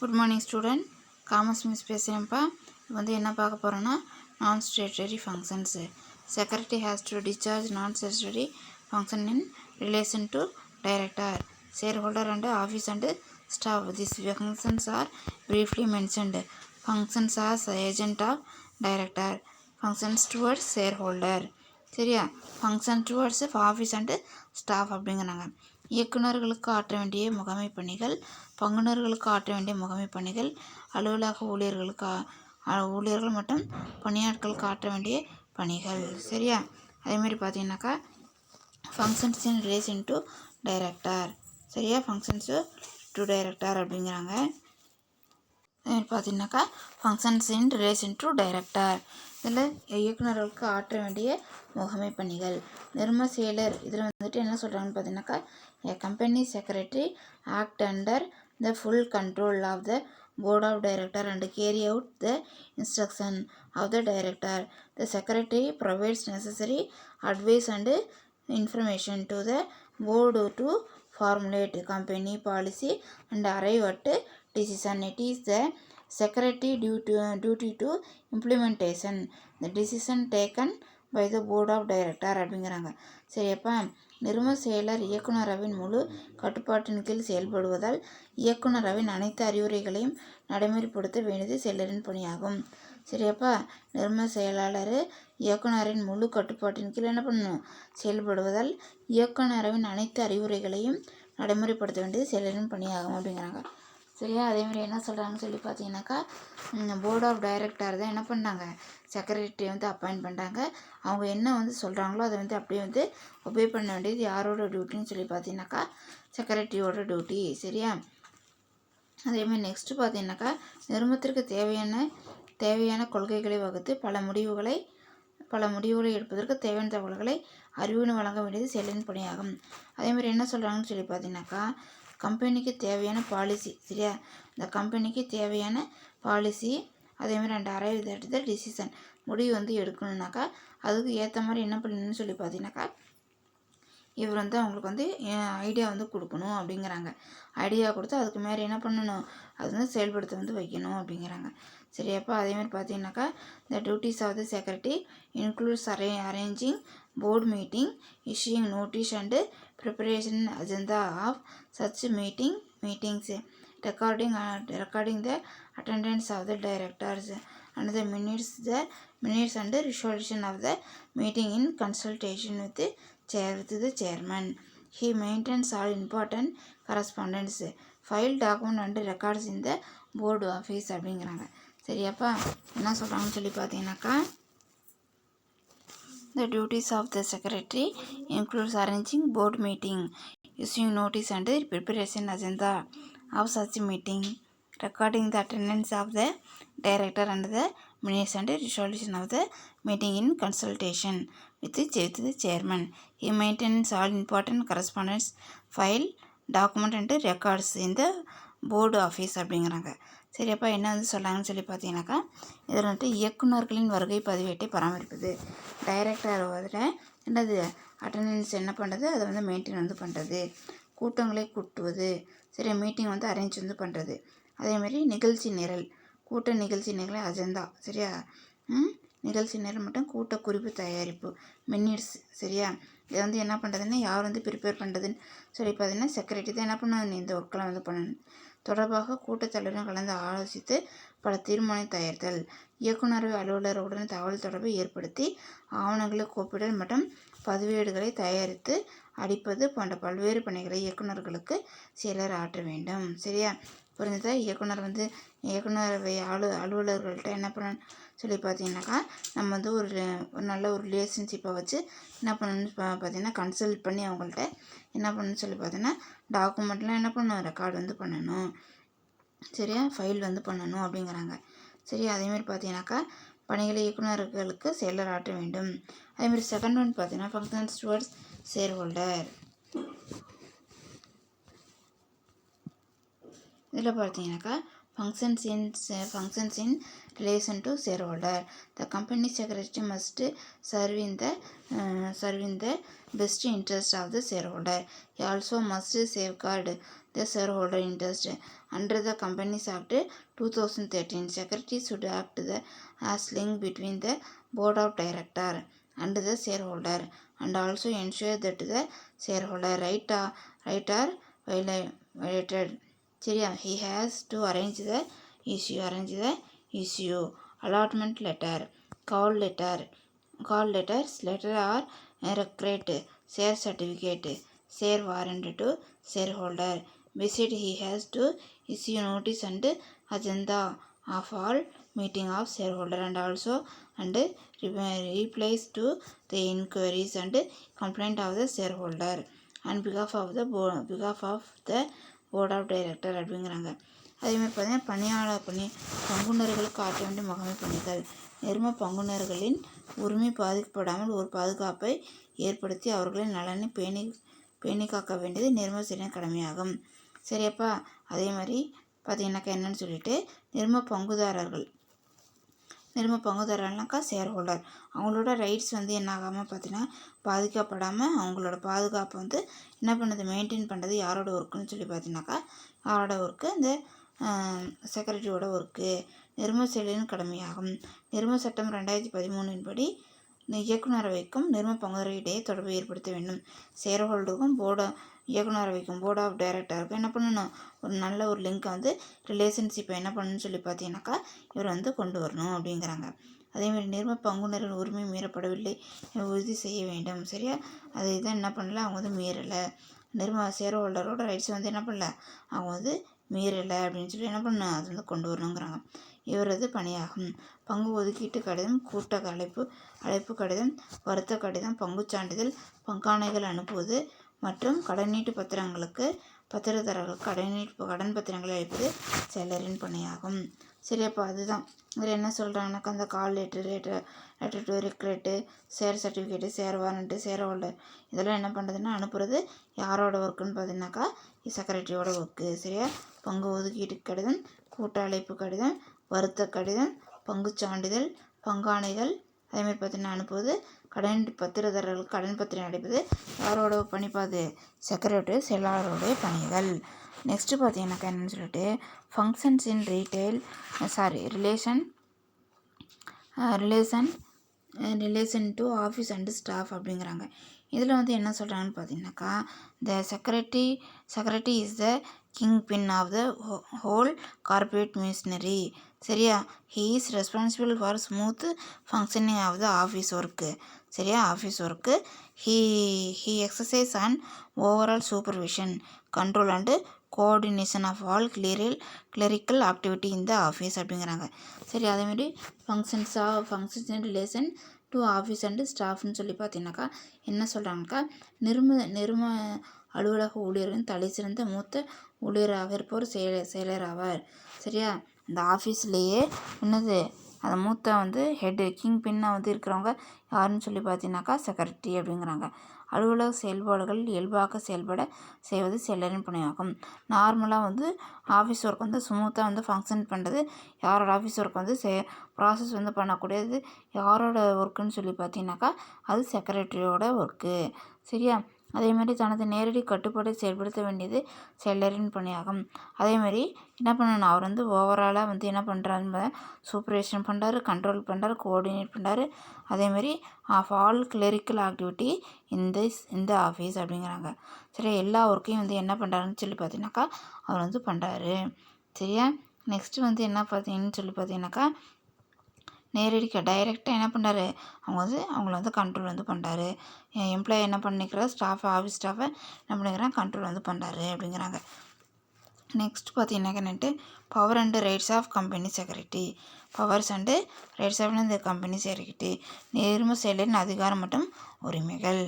Good morning student. Commerce miss பேசுகிறேன்ப்பா. வந்து என்ன பார்க்க போகிறோன்னா non statutory functions. Secretary has to discharge non statutory function in relation to director, share holder and office and staff. This functions are briefly mentioned. Functions as agent of director, functions towards shareholder. சரியா? Function towards office and staff அப்படிங்கிறாங்க. இயக்குநர்களுக்கு ஆற்ற வேண்டிய முகமை பணிகள், பங்குனர்களுக்கு ஆற்ற வேண்டிய முகமை பணிகள், அலுவலக ஊழியர்கள் மற்றும் பணியாட்களுக்கு ஆற்ற வேண்டிய பணிகள். சரியா? அதேமாதிரி பார்த்தீங்கன்னாக்கா functions in relation to director. சரியா? ஃபங்க்ஷன்ஸு டு டைரக்டர் அப்படிங்கிறாங்க. அதேமாதிரி பார்த்தீங்கன்னாக்கா functions in relation to director, இதில் இயக்குநர்களுக்கு ஆற்ற வேண்டிய முகமை பணிகள். நிர்ம செயலர் இதில் வந்துட்டு என்ன சொல்கிறாங்கன்னு பார்த்தீங்கன்னாக்கா a company secretary act under the full control of the board of director and carry out the instruction of the director. The secretary provides necessary advice and information to the board to formulate company policy and arrive at decision. It is the secretary duty to implementation the decision taken by the board of director அப்படிங்கிறாங்க. சரியாப்பா? நிர்ம செயலர் இயக்குநரவின் முழு கட்டுப்பாட்டின் கீழ் செயல்படுவதால் இயக்குநரவின் அனைத்து அறிவுரைகளையும் நடைமுறைப்படுத்த வேண்டியது செயலரின் பணியாகும். சரியாப்பா? நிர்ம செயலாளர் இயக்குநரின் முழு கட்டுப்பாட்டின் கீழ் என்ன பண்ணணும்? செயல்படுவதால் இயக்குநரவின் அனைத்து அறிவுரைகளையும் நடைமுறைப்படுத்த வேண்டியது செயலரின் பணியாகும் அப்படிங்கிறாங்க. சரியா? அதேமாதிரி என்ன சொல்கிறாங்கன்னு சொல்லி பார்த்தீங்கன்னாக்கா போர்ட் ஆஃப் டைரக்டர் தான் என்ன பண்ணாங்க? செக்ரட்டரி வந்து அப்பாயிண்ட் பண்ணுறாங்க. அவங்க என்ன வந்து சொல்கிறாங்களோ அதை வந்து அப்படியே வந்து ஒபே பண்ண வேண்டியது யாரோட டியூட்டின்னு சொல்லி பார்த்தீங்கன்னாக்கா செக்ரட்டரியோட டியூட்டி. சரியா? அதேமாதிரி நெக்ஸ்ட்டு பார்த்தீங்கன்னாக்கா நிறுவனத்திற்கு தேவையான கொள்கைகளை வகுத்து பல முடிவுகளை எடுப்பதற்கு தேவையான தகவல்களை அறிவுன்னு வழங்க வேண்டியது செயலின் பணியாகும். அதேமாதிரி என்ன சொல்கிறாங்கன்னு சொல்லி பார்த்தீங்கன்னாக்கா கம்பெனிக்கு தேவையான பாலிசி. சரியா? இந்த கம்பெனிக்கு தேவையான பாலிசி அதேமாதிரி அண்ட் அரைவ் தட் டிசிஷன் முடிவு வந்து எடுக்கணுன்னாக்கா அதுக்கு ஏற்ற மாதிரி என்ன பண்ணணும்னு சொல்லி பார்த்தீங்கன்னாக்கா இவர் வந்து அவங்களுக்கு வந்து ஐடியா வந்து கொடுக்கணும் அப்படிங்கிறாங்க. ஐடியா கொடுத்து அதுக்கு மேலே என்ன பண்ணணும்? அது வந்து செயல்படுத்த வந்து வைக்கணும் அப்படிங்கிறாங்க. சரியாப்பா? அதேமாதிரி பார்த்தீங்கன்னாக்கா the duties of the secretary includes arranging board meeting, issuing notice and preparation agenda of such meetings, recording the attendance of the directors and the minutes and resolution of the meeting in consultation with the chairman. He maintains all important correspondence, file document and records in the board office அப்படிங்கிறாங்க. சரியாப்பா? என்ன சொல்கிறாங்கன்னு சொல்லி பார்த்தீங்கன்னாக்கா The duties of the secretary includes arranging board meeting, issuing notice and preparation agenda of such meeting, recording the attendance of the director and the minutes and resolution of the meeting in consultation with the chairman. He maintains all important correspondence, file, document and records in the board office அப்படிங்கிறாங்க. சரியாப்பா? என்ன வந்து சொல்லாங்கன்னு சொல்லி பார்த்தீங்கன்னாக்கா இதில் வந்துட்டு இயக்குநர்களின் வருகை பதிவேட்டை பராமரிப்பது, டைரக்டர் அதில் என்னது அட்டண்டன்ஸ் என்ன பண்ணுறது, அதை வந்து மெயின்டைன் வந்து பண்ணுறது, கூட்டங்களை கூட்டுவது, சரியா? மீட்டிங் வந்து அரேஞ்ச் வந்து பண்ணுறது. அதேமாதிரி நிகழ்ச்சி நிரல், நிகழ்ச்சி நிரல் அஜெண்டா. சரியா? நிகழ்ச்சி நிரல் மட்டும் கூட்ட குறிப்பு தயாரிப்பு, மினிட்ஸ். சரியா? இதை வந்து என்ன பண்ணுறதுன்னா யார் வந்து ப்ரிப்பேர் பண்ணுறதுன்னு சொல்லி பார்த்தீங்கன்னா செக்ரட்டரி தான் என்ன பண்ணணும்? இந்த ஒர்க்கெலாம் வந்து பண்ணணும். தொடர்பாக கூட்டத்தலைவருடன் கலந்து ஆலோசித்து பல தீர்மானம் தயாரித்தல், இயக்குநரவை அலுவலருடன் தகவல் தொடர்பை ஏற்படுத்தி ஆவணங்களை கோப்பிடல் மற்றும் பதிவேடுகளை தயாரித்து அடிப்பது போன்ற பல்வேறு பணிகளை இயக்குநர்களுக்கு செயலர் ஆற்ற வேண்டும். சரியா? புரிஞ்சதா? இயக்குநரவை அலுவலர்கள்ட்ட என்ன பண்ணணும்னு சொல்லி பார்த்தீங்கன்னாக்கா நம்ம வந்து ஒரு நல்ல ஒரு ரிலேஷன்ஷிப்பை வச்சு என்ன பண்ணணும்னு பார்த்தீங்கன்னா கன்சல்ட் பண்ணி அவங்கள்ட்ட என்ன பண்ணணும்னு சொல்லி பார்த்தீங்கன்னா டாக்குமெண்ட்லாம் என்ன பண்ணணும்? ரெக்கார்டு வந்து பண்ணணும். சரியா? ஃபைல் வந்து பண்ணணும் அப்படிங்கிறாங்க. சரியா? அதேமாதிரி பார்த்தீங்கன்னாக்கா பணிகளை இயக்குநர்களுக்கு செயலர் ஆற்ற வேண்டும். அதேமாதிரி செகண்ட் ஒன் பார்த்தீங்கன்னா ஃபங்க்ஷன்ஸ் டுவர்ட்ஸ் ஷேர் ஹோல்டர். இதில் பார்த்தீங்கன்னாக்கா functions in relation to shareholder. The company secretary must serve in the best interest of the shareholder. He also must safeguard the shareholder interest. Under the Companies Act 2013, secretary should act as link between the board of director and the shareholder, and also ensure that the shareholder right are violated. சரியா? He has to arrange the issue, allotment letter, call letters, letter or receipt, share certificate, share warrant to shareholder. Besides, he has to issue notice and agenda of all meeting of shareholder, and also replies to the inquiries and complaint of the shareholder on behalf of the board of director அப்படிங்கிறாங்க. அதேமாதிரி பார்த்தீங்கன்னா பங்குனர்களுக்கு ஆற்ற வேண்டிய முகமை பணிகள். நிறுவன பங்குனர்களின் உரிமை பாதிக்கப்படாமல் ஒரு பாதுகாப்பை ஏற்படுத்தி அவர்களின் நலனை பேணி காக்க வேண்டியது நிறுவன செயலின் கடமையாகும். சரியாப்பா? அதே மாதிரி பார்த்தீங்கன்னாக்கா என்னன்னு சொல்லிட்டு நிறுவன பங்குதாரர்கள்னாக்கா ஷேர் ஹோல்டர், அவங்களோட ரைட்ஸ் என்ன ஆகாமல் பார்த்தீங்கன்னா பாதிக்கப்படாமல் அவங்களோட பாதுகாப்பை என்ன பண்ணுது, மெயின்டைன் பண்ணுறது யாரோட ஒர்க்குன்னு சொல்லி பார்த்தீங்கன்னாக்கா யாரோட ஒர்க்கு, இந்த செக்ரட்டரியோட ஒர்க்கு நிறுவன செயலின் கடமையாகும். நிறுவன சட்டம் 2013 படி இயக்குநரவைக்கும் நிறுவன பங்குதாரர் இடையே தொடர்பை ஏற்படுத்த வேண்டும். ஷேர் ஹோல்டருக்கும் இயக்குநரவைக்கும் போர்ட் ஆஃப் டைரக்டருக்கும் என்ன பண்ணணும், ஒரு நல்ல ஒரு லிங்க்கை ரிலேஷன்ஷிப்பை என்ன பண்ணணும்னு சொல்லி பார்த்தீங்கன்னாக்கா இவர் கொண்டு வரணும் அப்படிங்கிறாங்க. அதேமாதிரி நிறுவன பங்குனரின் உரிமை மீறப்படவில்லை உறுதி செய்ய வேண்டும். சரியா? அதை தான் என்ன பண்ணல, அவங்க மீறலை. நிறுவன ஷேர் ஹோல்டரோட ரைட்ஸ் என்ன பண்ணல, அவங்க மீறலை அப்படின்னு சொல்லி என்ன பண்ணணும், அது கொண்டு வரணுங்கிறாங்க. இவரது பணியாகும். பங்கு ஒதுக்கீட்டு கடிதம், கூட்ட அழைப்பு கடிதம், வருத்த கடிதம், பங்குச் சான்றிதழ், பங்காணைகள் அனுப்புவது மற்றும் கடனீட்டு பத்திரங்களுக்கு பத்திரதாரர்களுக்கு கடன் பத்திரங்களை அளிப்பது செயலரின் பணியாகும். சரியாப்பா? அதுதான் இதில் என்ன சொல்கிறாங்கனாக்கா, அந்த call letter to regret, share certificate, share warrant, share holder இதெல்லாம் என்ன பண்ணுறதுன்னா அனுப்புறது யாரோட ஒர்க்குன்னு பார்த்தீங்கன்னாக்கா செக்ரட்டரியோட ஒர்க்கு. சரியா? பங்கு ஒதுக்கீட்டு கடிதம், கூட்ட அழைப்பு கடிதம், வருத்த கடிதம், பங்குச் சான்றிதழ், பங்காணைகள் அதேமாதிரி பார்த்தீங்கன்னா அனுப்புவது, கடன் பத்திரதாரர்களுக்கு கடன் பத்திரம் அளிப்பது யாரோட பணிப்பாது, செக்ரட்டரி செயலாளருடைய பணிகள். நெக்ஸ்ட்டு பார்த்தீங்கன்னாக்கா என்னன்னு சொல்லிட்டு functions in relation to office and staff அப்படிங்கிறாங்க. இதில் என்ன சொல்கிறாங்கன்னு பார்த்தீங்கன்னாக்கா, the secretary is the king pin of the whole corporate machinery. சரியா? He is responsible for smooth functioning of the office work. சரியா? Office work. He exercise and overall supervision, control and coordination of all clerical activity in the office அப்படிங்கிறாங்க. சரி, அதேமாதிரி functions in relation to office and ஸ்டாஃப்னு சொல்லி பார்த்தீங்கன்னாக்கா என்ன சொல்கிறாங்கக்கா, நிறுவன அலுவலக ஊழியர்களின் தலை சிறந்த மூத்த ஊழியராக இருப்பவர் செயலர் ஆவார். சரியா? இந்த ஆஃபீஸ்லேயே அந்த மூத்த ஹெட்டு கிங் பின்னாக இருக்கிறவங்க யாருன்னு சொல்லி பார்த்தீங்கன்னாக்கா செக்ரட்டரி அப்படிங்கிறாங்க. அலுவலக செயல்பாடுகள் இயல்பாக செயல்பட செய்வது செயலரின் பணியாகும். நார்மலாக ஆஃபீஸ் ஒர்க் ஸ்மூத்தாக ஃபங்க்ஷன் பண்ணுறது யாரோட ஆஃபீஸ் ஒர்க் ப்ராசஸ் பண்ணக்கூடியது யாரோட ஒர்க்குன்னு சொல்லி பார்த்தீங்கன்னாக்கா அது செக்ரட்டரியோட ஒர்க்கு. சரியா? அதேமாதிரி தனது நேரடி கட்டுப்பாட்டை செயல்படுத்த வேண்டியது செயலரின் பணியாகும். அதேமாதிரி என்ன பண்ணணும், அவர் ஓவராலாக என்ன பண்ணுறாரு, சூப்பர்வைசன் பண்ணுறாரு, கண்ட்ரோல் பண்ணுறாரு, கோஆர்டினேட் பண்ணுறாரு. அதேமாதிரி ஆஃப் ஆல் கிளரிக்கல் ஆக்டிவிட்டி இந்த ஆஃபீஸ் அப்படிங்கிறாங்க. சரி, எல்லா ஒர்க்கையும் என்ன பண்ணுறாருன்னு சொல்லி பார்த்தீங்கன்னாக்கா அவர் பண்ணுறாரு. சரியா? நெக்ஸ்ட்டு என்ன பார்த்தீங்கன்னு சொல்லி பார்த்தீங்கன்னாக்கா டைரெக்டாக என்ன பண்ணுறாரு, அவங்கள கண்ட்ரோல் பண்ணுறாரு. எம்ப்ளாயி என்ன பண்ணிக்கிறார், ஆஃபீஸ் ஸ்டாஃபை என்ன பண்ணிக்கிறாங்க, கண்ட்ரோல் பண்ணுறாரு அப்படிங்கிறாங்க. நெக்ஸ்ட் பார்த்தீங்கன்னாக்கா power and rights of company secretary. Powers and rights of இந்த கம்பெனி செக்ரட்டரி நிறுவன செயலரின் அதிகாரம் மற்றும் உரிமைகள்.